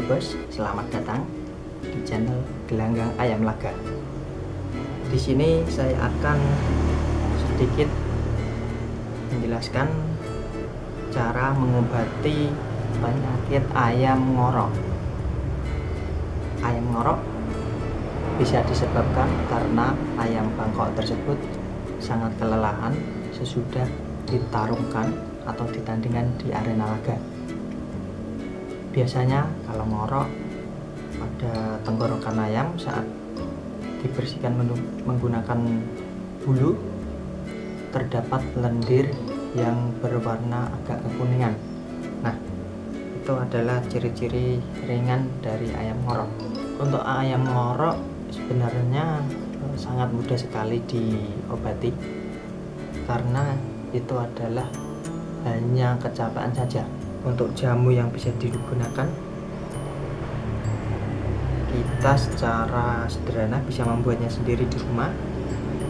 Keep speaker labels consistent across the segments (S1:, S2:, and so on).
S1: Bos, selamat datang di channel Gelanggang Ayam Laga. Di sini saya akan sedikit menjelaskan cara mengobati penyakit ayam ngorok. Ayam ngorok bisa disebabkan karena ayam bangkok tersebut sangat kelelahan sesudah ditarungkan atau ditandingkan di arena laga. Biasanya kalau ngorok pada tenggorokan ayam saat dibersihkan menggunakan bulu, terdapat lendir yang berwarna agak kekuningan. Nah, itu adalah ciri-ciri ringan dari ayam ngorok. Untuk ayam ngorok sebenarnya sangat mudah sekali diobati karena itu adalah hanya kecapean saja. Untuk jamu yang bisa digunakan, kita secara sederhana bisa membuatnya sendiri di rumah.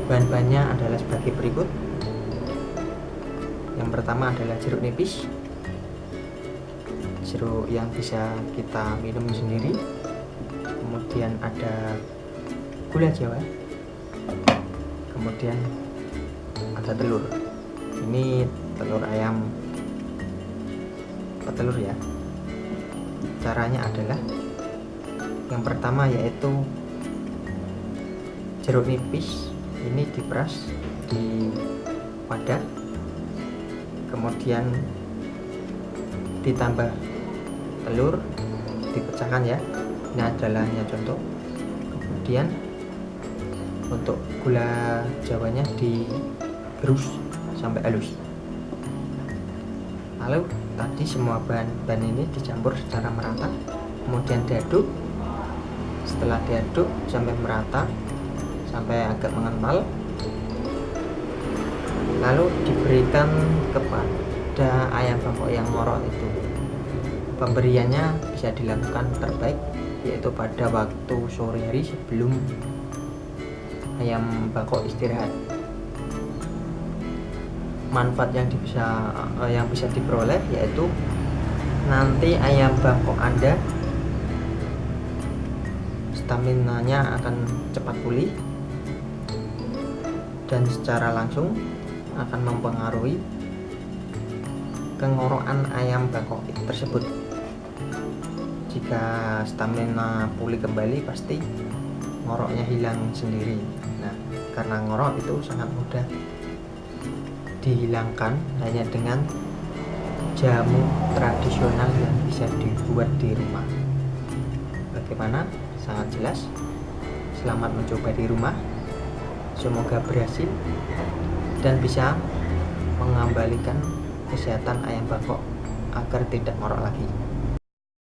S1: Bahan-bahannya adalah sebagai berikut. Yang pertama adalah jeruk nipis, jeruk yang bisa kita minum sendiri. Kemudian ada gula jawa, kemudian ada telur. Ini telur ayam petelur ya. Caranya adalah yang pertama yaitu jeruk nipis ini diperas di wadah, kemudian ditambah telur dipecahkan ya, ini adalah hanya contoh. Kemudian untuk gula jawanya digerus sampai halus. Lalu tadi semua bahan-bahan ini dicampur secara merata, kemudian diaduk. Setelah diaduk sampai merata, sampai agak mengental, lalu diberikan kepada ayam bangkok yang ngorok itu. Pemberiannya bisa dilakukan terbaik yaitu pada waktu sore hari sebelum ayam bangkok istirahat. Manfaat yang bisa diperoleh yaitu nanti ayam bangkok Anda staminanya akan cepat pulih dan secara langsung akan mempengaruhi kengorokan ayam bangkok tersebut. Jika stamina pulih kembali, pasti ngoroknya hilang sendiri. Nah, karena ngorok itu sangat mudah dihilangkan hanya dengan jamu tradisional yang bisa dibuat di rumah. Bagaimana? Sangat jelas. Selamat mencoba di rumah. Semoga berhasil dan bisa mengembalikan kesehatan ayam bangkok agar tidak ngorok lagi.